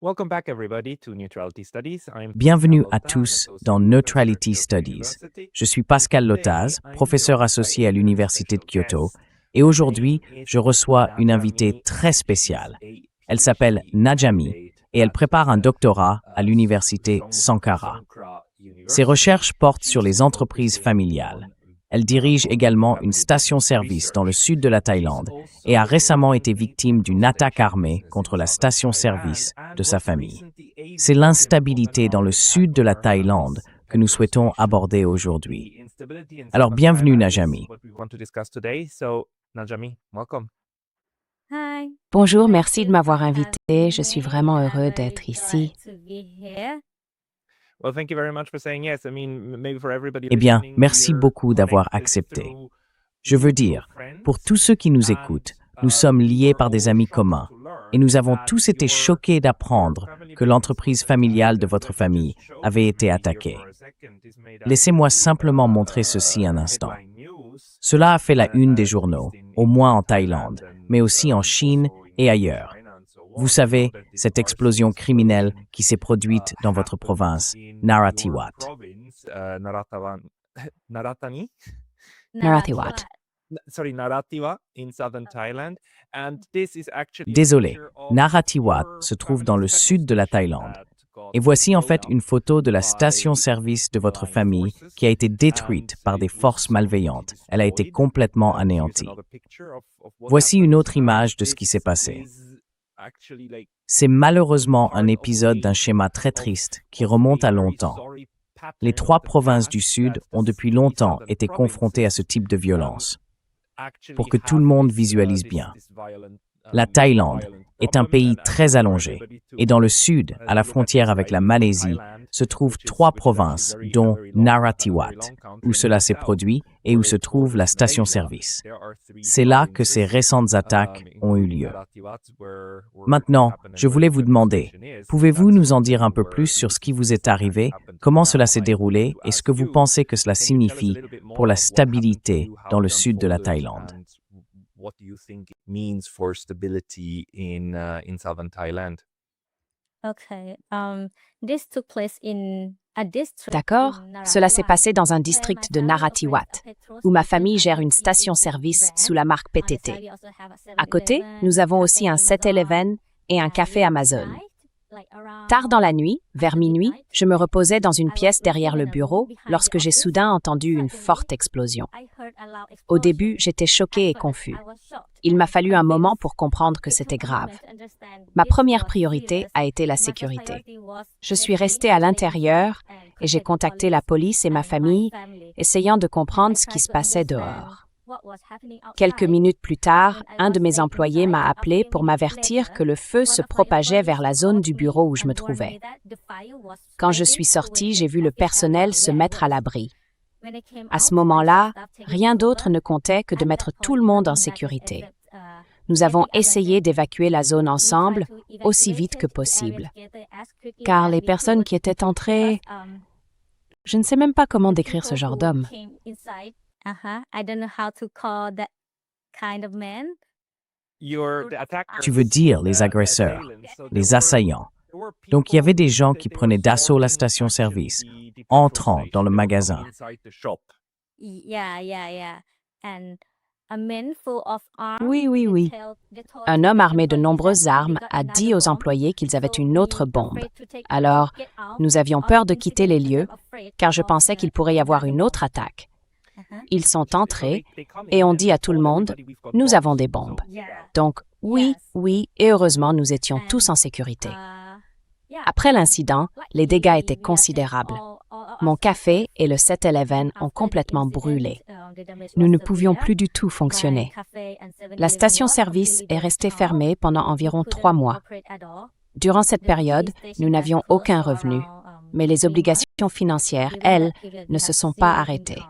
Welcome back everybody to Neutrality Studies. I'm Bienvenue Pascal à Lotaz, tous associate dans professor Neutrality at Kyoto Studies. University. Je suis Pascal Today, Lotaz, I'm professeur joined associé by à a very l'Université de special Kyoto, guest. et Her aujourd'hui, name is je reçois une invitée Najami, très and she's spéciale. a Elle s'appelle PhD Najami candidate et elle at prépare un the doctorat à l'Université Sankara. Ses recherches portent sur les entreprises familiales. Elle dirige également une station-service dans le sud de la Thaïlande et a récemment été victime d'une attaque armée contre la station-service de sa famille. C'est l'instabilité dans le sud de la Thaïlande que nous souhaitons aborder aujourd'hui. Alors, bienvenue, Najami. Najami, welcome. Bonjour, merci de m'avoir invité. Je suis vraiment heureux d'être ici. Well, thank you very much for saying yes. I mean, maybe for everybody Eh bien, listening, merci we're beaucoup d'avoir connected accepté. through Je veux mutual dire, friends, pour tous ceux qui nous and, écoutent, nous sommes liés par des amis communs et nous avons tous été choqués d'apprendre que l'entreprise familiale de votre famille avait été attaquée. Laissez-moi simplement montrer ceci un instant. Cela a fait la une des journaux, au moins en Thaïlande, mais aussi en Chine et ailleurs. Vous savez, cette explosion criminelle qui s'est produite dans votre province, Narathiwat. Narathiwat. Sorry, Narathiwat in southern Thailand. And this is actually Désolé, Narathiwat se trouve dans le sud de la Thaïlande. Et voici en fait une photo de la station-service de votre famille qui a été détruite par des forces malveillantes. Elle a été complètement anéantie. Voici une autre image de ce qui s'est passé. C'est malheureusement un épisode d'un schéma très triste qui remonte à longtemps. Les 3 provinces du Sud ont depuis longtemps été confrontées à ce type de violence. Pour que tout le monde visualise bien, la Thaïlande est un pays très allongé et dans le sud, à la frontière avec la Malaisie, se trouvent 3 provinces, dont Narathiwat, où cela s'est produit et où se trouve la station-service. C'est là que ces récentes attaques ont eu lieu. Maintenant, je voulais vous demander, pouvez-vous nous en dire un peu plus sur ce qui vous est arrivé, comment cela s'est déroulé et ce que vous pensez que cela signifie pour la stabilité dans le sud de la Thaïlande? What do you think it means for stability in southern Thailand? D'accord, cela s'est passé dans un district de Narathiwat, où ma famille gère une station-service sous la marque PTT. À côté, nous avons aussi un 7-Eleven et un café Amazon. Tard dans la nuit, vers minuit, je me reposais dans une pièce derrière le bureau lorsque j'ai soudain entendu une forte explosion. Au début, j'étais choqué et confus. Il m'a fallu un moment pour comprendre que c'était grave. Ma première priorité a été la sécurité. Je suis restée à l'intérieur et j'ai contacté la police et ma famille, essayant de comprendre ce qui se passait dehors. Quelques minutes plus tard, un de mes employés m'a appelé pour m'avertir que le feu se propageait vers la zone du bureau où je me trouvais. Quand je suis sortie, j'ai vu le personnel se mettre à l'abri. À ce moment-là, rien d'autre ne comptait que de mettre tout le monde en sécurité. Nous avons essayé d'évacuer la zone ensemble, aussi vite que possible. Car les personnes qui étaient entrées... Je ne sais même pas comment décrire ce genre d'homme. Tu veux dire les agresseurs, les assaillants. Donc il y avait des gens qui prenaient d'assaut la station-service, entrant dans le magasin. Oui. Un homme armé de nombreuses armes a dit aux employés qu'ils avaient une autre bombe. Alors, nous avions peur de quitter les lieux, car je pensais qu'il pourrait y avoir une autre attaque. Ils sont entrés et ont dit à tout le monde, « Nous avons des bombes. » Donc, oui, et heureusement, nous étions tous en sécurité. Après l'incident, les dégâts étaient considérables. Mon café et le 7-Eleven ont complètement brûlé. Nous ne pouvions plus du tout fonctionner. La station-service est restée fermée pendant environ 3 mois. Durant cette période, nous n'avions aucun revenu, mais les obligations financières, elles, ne se sont pas arrêtées.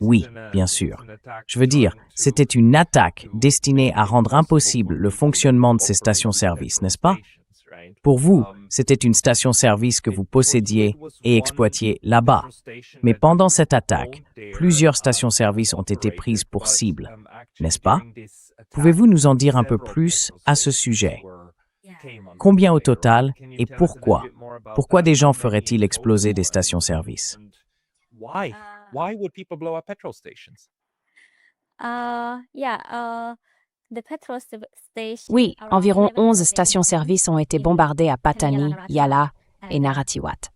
Oui, bien sûr. Je veux dire, c'était une attaque destinée à rendre impossible le fonctionnement de ces stations-service, n'est-ce pas? Pour vous, c'était une station-service que vous possédiez et exploitiez là-bas. Mais pendant cette attaque, plusieurs stations-service ont été prises pour cible, n'est-ce pas? Pouvez-vous nous en dire un peu plus à ce sujet? Combien au total et pourquoi? Pourquoi des gens feraient-ils exploser des stations-service? Why? Why would people blow up petrol stations? Oui, environ 11 stations-service ont été bombardées à Patani, Yala et Narathiwat.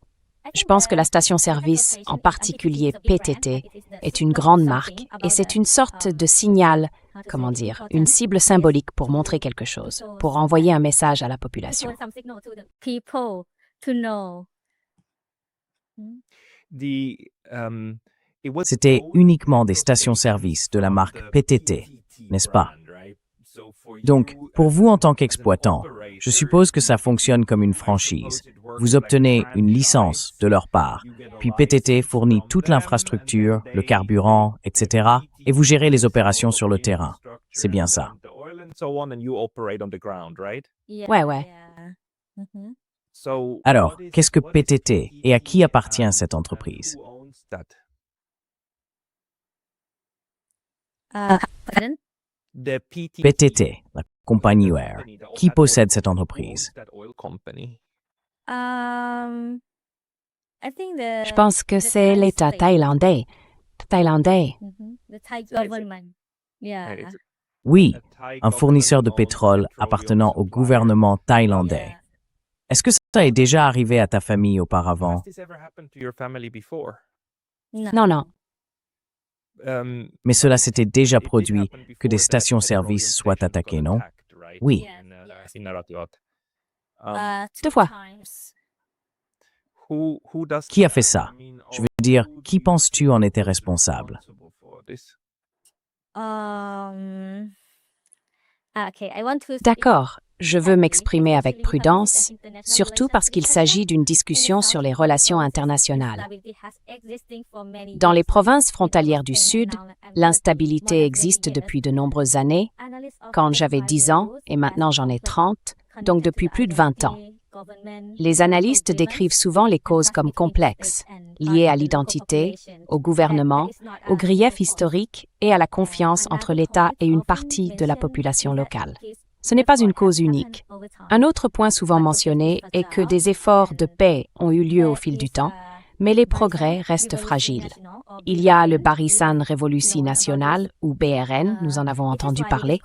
Je pense que la station-service, en particulier PTT, est une grande marque et c'est une sorte de signal, comment dire, une cible symbolique pour montrer quelque chose, pour envoyer un message à la population. C'était uniquement des stations-service de la marque PTT, n'est-ce pas? Donc, pour vous en tant qu'exploitant, je suppose que ça fonctionne comme une franchise. Vous obtenez une licence de leur part, puis PTT fournit toute l'infrastructure, le carburant, etc., et vous gérez les opérations sur le terrain. C'est bien ça. Ouais. Alors, qu'est-ce que PTT et à qui appartient cette entreprise? PTT, la compagnie Air. Qui possède cette entreprise? Je pense que c'est l'État thaïlandais. Oui, un fournisseur de pétrole appartenant au gouvernement thaïlandais. Est-ce que ça est déjà arrivé à ta famille auparavant? Non. Mais cela s'était déjà produit que des stations-service soient attaquées, non? Oui. 2 fois. Qui a fait ça? Je veux dire, qui penses-tu en était responsable? D'accord, je veux m'exprimer avec prudence, surtout parce qu'il s'agit d'une discussion sur les relations internationales. Dans les provinces frontalières du Sud, l'instabilité existe depuis de nombreuses années, quand j'avais 10 ans et maintenant j'en ai 30, donc depuis plus de 20 ans. Les analystes décrivent souvent les causes comme complexes, liées à l'identité, au gouvernement, aux griefs historiques et à la confiance entre l'État et une partie de la population locale. Ce n'est pas une cause unique. Un autre point souvent mentionné est que des efforts de paix ont eu lieu au fil du temps, mais les progrès restent fragiles. Il y a le Barisan Revolusi Nasional, ou BRN, nous en avons entendu parler.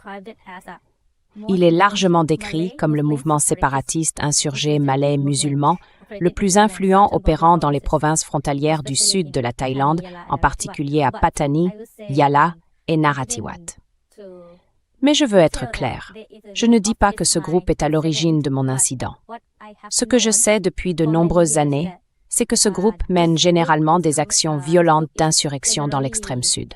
Il est largement décrit comme le mouvement séparatiste insurgé malais musulman, le plus influent opérant dans les provinces frontalières du sud de la Thaïlande, en particulier à Patani, Yala et Narathiwat. Mais je veux être clair. Je ne dis pas que ce groupe est à l'origine de mon incident. Ce que je sais depuis de nombreuses années, c'est que ce groupe mène généralement des actions violentes d'insurrection dans l'extrême sud.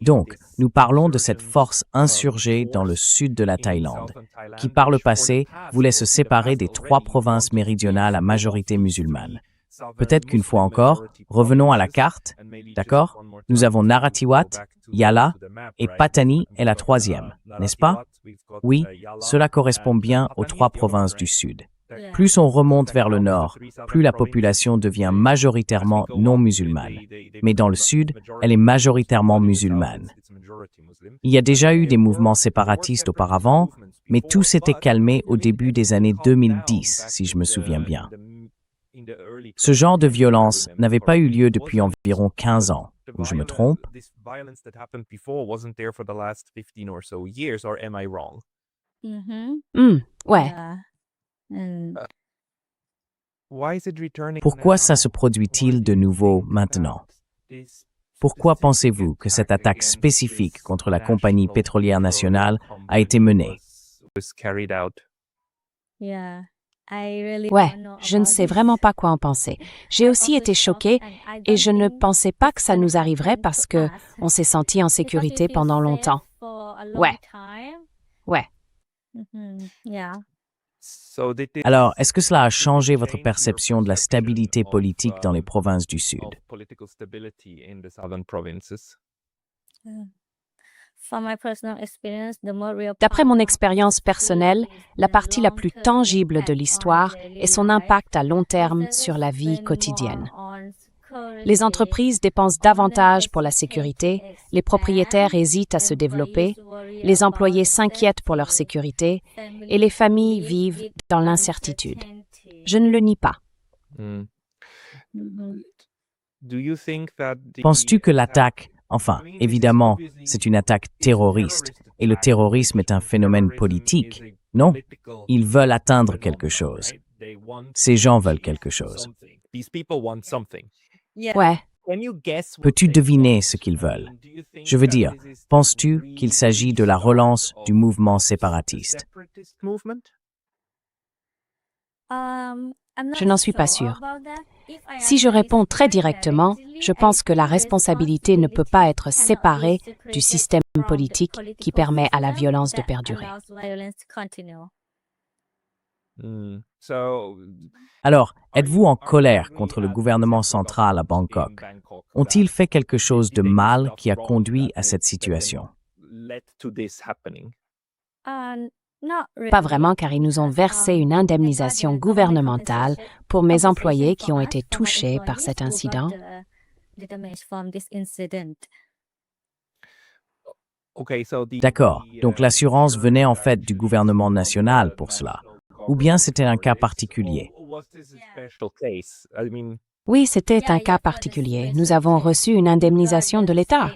Donc, nous parlons de cette force insurgée dans le sud de la Thaïlande, qui par le passé voulait se séparer des 3 provinces méridionales à majorité musulmane. Peut-être qu'une fois encore, revenons à la carte, d'accord? Nous avons Narathiwat, Yala et Patani est la 3e, n'est-ce pas? Oui, cela correspond bien aux 3 provinces du sud. Plus on remonte vers le nord, plus la population devient majoritairement non musulmane. Mais dans le sud, elle est majoritairement musulmane. Il y a déjà eu des mouvements séparatistes auparavant, mais tout s'était calmé au début des années 2010, si je me souviens bien. Ce genre de violence n'avait pas eu lieu depuis environ 15 ans, ou je me trompe? Ouais. Pourquoi ça se produit-il de nouveau maintenant? Pourquoi pensez-vous que cette attaque spécifique contre la compagnie pétrolière nationale a été menée? Ouais, je ne sais vraiment pas quoi en penser. J'ai aussi été choquée et je ne pensais pas que ça nous arriverait parce que on s'est senti en sécurité pendant longtemps. Ouais. Alors, est-ce que cela a changé votre perception de la stabilité politique dans les provinces du Sud? political stability in the southern provinces? D'après mon expérience personnelle, la partie la plus tangible de l'histoire est son impact à long terme sur la vie quotidienne. Les entreprises dépensent davantage pour la sécurité, les propriétaires hésitent à se développer, les employés s'inquiètent pour leur sécurité et les familles vivent dans l'incertitude. Je ne le nie pas. Penses-tu que l'attaque, enfin, évidemment, c'est une attaque terroriste, et le terrorisme est un phénomène politique, non? Ils veulent atteindre quelque chose. Ces gens veulent quelque chose. Ouais. Peux-tu deviner ce qu'ils veulent? Je veux dire, penses-tu qu'il s'agit de la relance du mouvement séparatiste? Je n'en suis pas sûre. Si je réponds très directement, je pense que la responsabilité ne peut pas être séparée du système politique qui permet à la violence de perdurer. Alors, êtes-vous en colère contre le gouvernement central à Bangkok? Ont-ils fait quelque chose de mal qui a conduit à cette situation? Pas vraiment, car ils nous ont versé une indemnisation gouvernementale pour mes employés qui ont été touchés par cet incident. D'accord, donc l'assurance venait en fait du gouvernement national pour cela. Ou bien c'était un cas particulier? Oui, c'était un cas particulier. Nous avons reçu une indemnisation de l'État.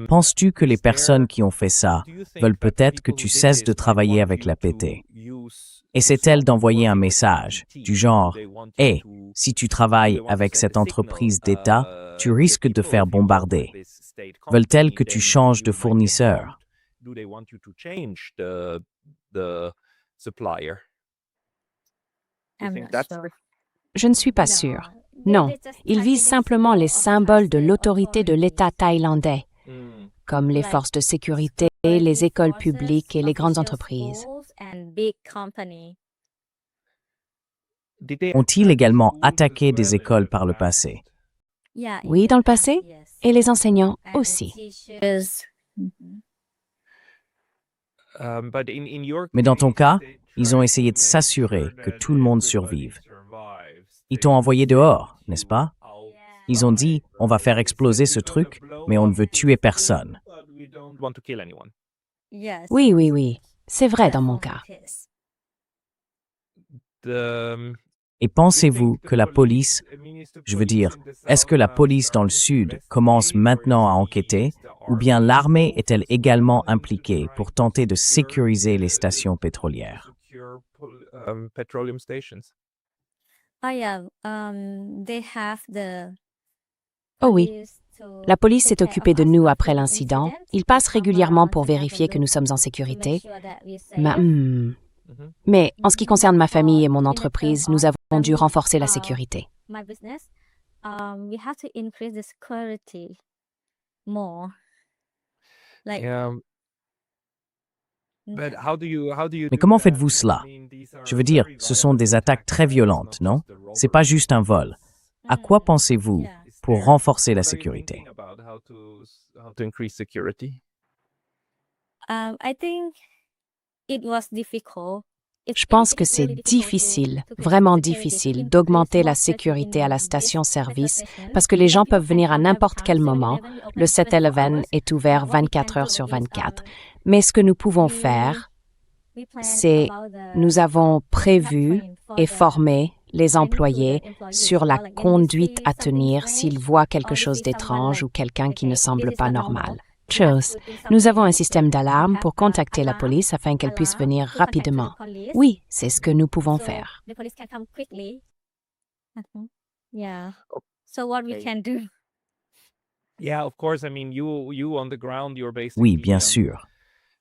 Penses-tu que les personnes qui ont fait ça veulent peut-être que tu cesses de travailler avec la PT? Essaient-elles d'envoyer un message du genre « Hey, si tu travailles avec cette entreprise d'État, tu risques de faire bombarder. » Veulent-elles que tu changes de fournisseur? Je ne suis pas sûre. Non, ils visent simplement les symboles de l'autorité de l'État thaïlandais, comme les forces de sécurité, les écoles publiques et les grandes entreprises. Ont-ils également attaqué des écoles par le passé? Oui, dans le passé, et les enseignants aussi. Mais dans ton cas, ils ont essayé de s'assurer que tout le monde survive. Ils t'ont envoyé dehors, n'est-ce pas? Ils ont dit, on va faire exploser ce truc, mais on ne veut tuer personne. Oui, oui, oui. C'est vrai dans mon cas. Et pensez-vous que la police, je veux dire, est-ce que la police dans le Sud commence maintenant à enquêter, ou bien l'armée est-elle également impliquée pour tenter de sécuriser les stations pétrolières? Oh oui. La police s'est occupée de nous après l'incident. Ils passent régulièrement pour vérifier que nous sommes en sécurité. Mais en ce qui concerne ma famille et mon entreprise, nous avons dû renforcer la sécurité. Mais comment faites-vous cela? Je veux dire, ce sont des attaques très violentes, non? C'est pas juste un vol. À quoi pensez-vous pour renforcer la sécurité? Je pense que c'est difficile, vraiment difficile, d'augmenter la sécurité à la station-service parce que les gens peuvent venir à n'importe quel moment. Le 7-Eleven est ouvert 24 heures sur 24. Mais ce que nous pouvons faire, c'est nous avons prévu et formé les employés sur la conduite à tenir s'ils voient quelque chose d'étrange ou quelqu'un qui ne semble pas normal. Chose. Nous avons un système d'alarme pour contacter la police afin qu'elle puisse venir rapidement. Oui, c'est ce que nous pouvons faire. Oui, bien sûr.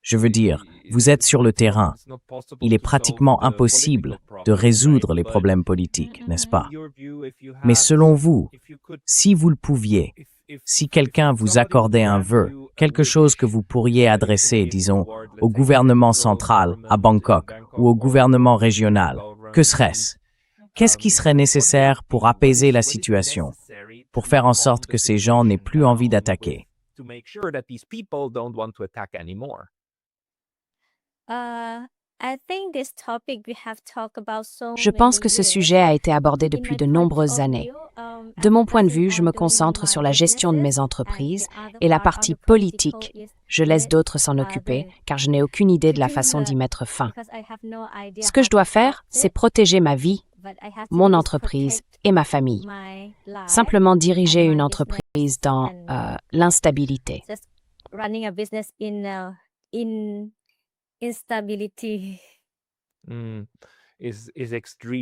Je veux dire, vous êtes sur le terrain. Il est pratiquement impossible de résoudre les problèmes politiques, n'est-ce pas? Mais selon vous, si vous le pouviez, si quelqu'un vous accordait un vœu, quelque chose que vous pourriez adresser, disons, au gouvernement central à Bangkok ou au gouvernement régional, que serait-ce? Qu'est-ce qui serait nécessaire pour apaiser la situation, pour faire en sorte que ces gens n'aient plus envie d'attaquer? Je pense que ce sujet a été abordé depuis de nombreuses années. De mon point de vue, je me concentre sur la gestion de mes entreprises et la partie politique. Je laisse d'autres s'en occuper car je n'ai aucune idée de la façon d'y mettre fin. Ce que je dois faire, c'est protéger ma vie, mon entreprise et ma famille. Simplement diriger une entreprise dans l'instabilité.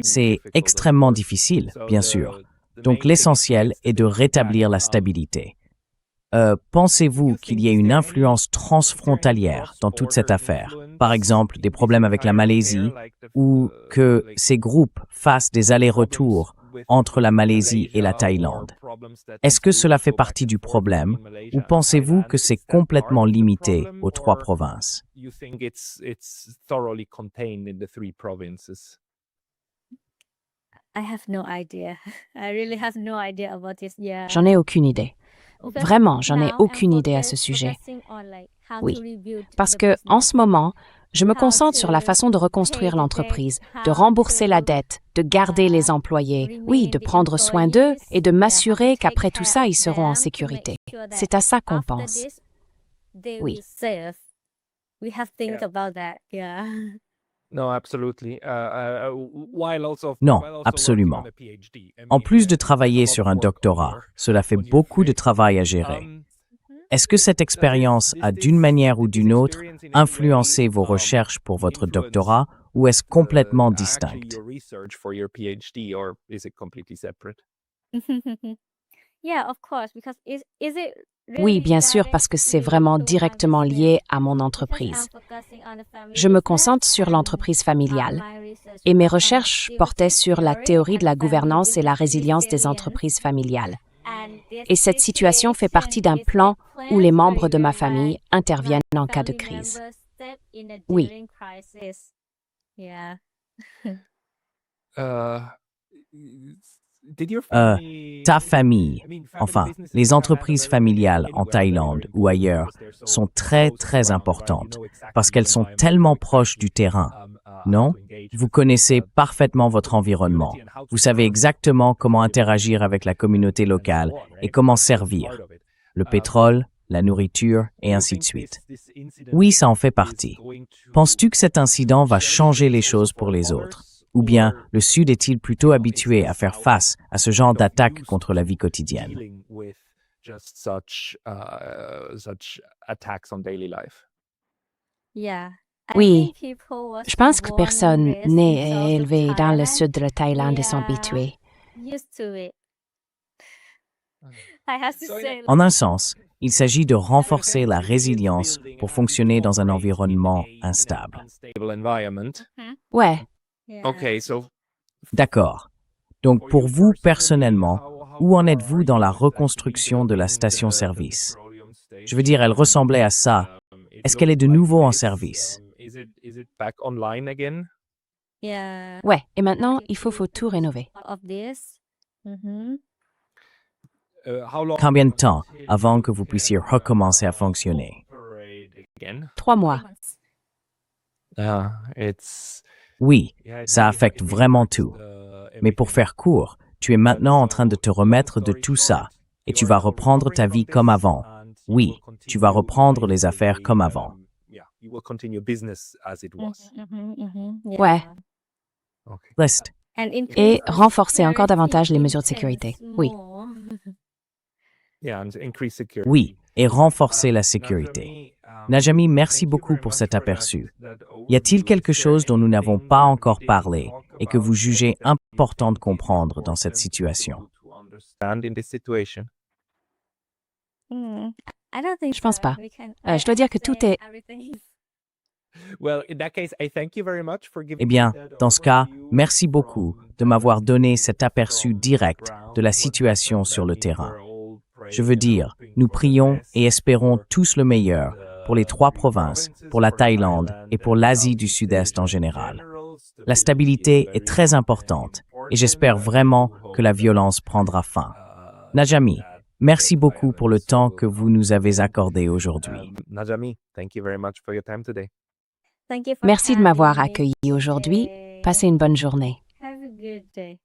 C'est extrêmement difficile, bien sûr. Donc l'essentiel est de rétablir la stabilité. Pensez-vous qu'il y ait une influence transfrontalière dans toute cette affaire? Par exemple, des problèmes avec la Malaisie ou que ces groupes fassent des allers-retours entre la Malaisie et la Thaïlande? Est-ce que cela fait partie du problème ou pensez-vous que c'est complètement limité aux 3 provinces? J'en ai aucune idée. Vraiment, j'en ai aucune idée à ce sujet. Oui, parce que en ce moment, je me concentre sur la façon de reconstruire l'entreprise, de rembourser la dette, de garder les employés, oui, de prendre soin d'eux et de m'assurer qu'après tout ça, ils seront en sécurité. C'est à ça qu'on pense. Oui. Non, absolument. En plus de travailler sur un doctorat, cela fait beaucoup de travail à gérer. Est-ce que cette expérience a d'une manière ou d'une autre influencé vos recherches pour votre doctorat ou est-ce complètement distinct? Oui, bien sûr, parce que c'est vraiment directement lié à mon entreprise. Je me concentre sur l'entreprise familiale et mes recherches portaient sur la théorie de la gouvernance et la résilience des entreprises familiales. Et cette situation fait partie d'un plan où les membres de ma famille interviennent en cas de crise. Oui. Ta famille, enfin, les entreprises familiales en Thaïlande ou ailleurs sont très, très importantes parce qu'elles sont tellement proches du terrain, non? Vous connaissez parfaitement votre environnement. Vous savez exactement comment interagir avec la communauté locale et comment servir. Le pétrole, la nourriture et ainsi de suite. Oui, ça en fait partie. Penses-tu que cet incident va changer les choses pour les autres? Ou bien le Sud est-il plutôt habitué à faire face à ce genre d'attaques contre la vie quotidienne? Oui, je pense que personne né et élevé dans le sud de la Thaïlande est habitué. En un sens, il s'agit de renforcer la résilience pour fonctionner dans un environnement instable. Ouais. D'accord. Donc pour vous personnellement, où en êtes-vous dans la reconstruction de la station-service? Je veux dire, elle ressemblait à ça. Est-ce qu'elle est de nouveau en service? Ouais, et maintenant, il faut tout rénover. Combien de temps avant que vous puissiez recommencer à fonctionner? 3 mois. Oui, ça affecte vraiment tout. Mais pour faire court, tu es maintenant en train de te remettre de tout ça et tu vas reprendre ta vie comme avant. Oui, tu vas reprendre les affaires comme avant. Ouais. List. Et renforcer encore davantage les mesures de sécurité. Oui. Oui, et renforcer la sécurité. Najami, merci beaucoup pour cet aperçu. Y a-t-il quelque chose dont nous n'avons pas encore parlé et que vous jugez important de comprendre dans cette situation? Je pense pas. Je dois dire que tout est... Eh bien, dans ce cas, merci beaucoup de m'avoir donné cet aperçu direct de la situation sur le terrain. Je veux dire, nous prions et espérons tous le meilleur pour les 3 provinces, pour la Thaïlande et pour l'Asie du Sud-Est en général. La stabilité est très importante et j'espère vraiment que la violence prendra fin. Najami, merci beaucoup pour le temps que vous nous avez accordé aujourd'hui. Najami, thank you very much for your time today. Merci de m'avoir accueilli aujourd'hui. Passez une bonne journée. Have a good day.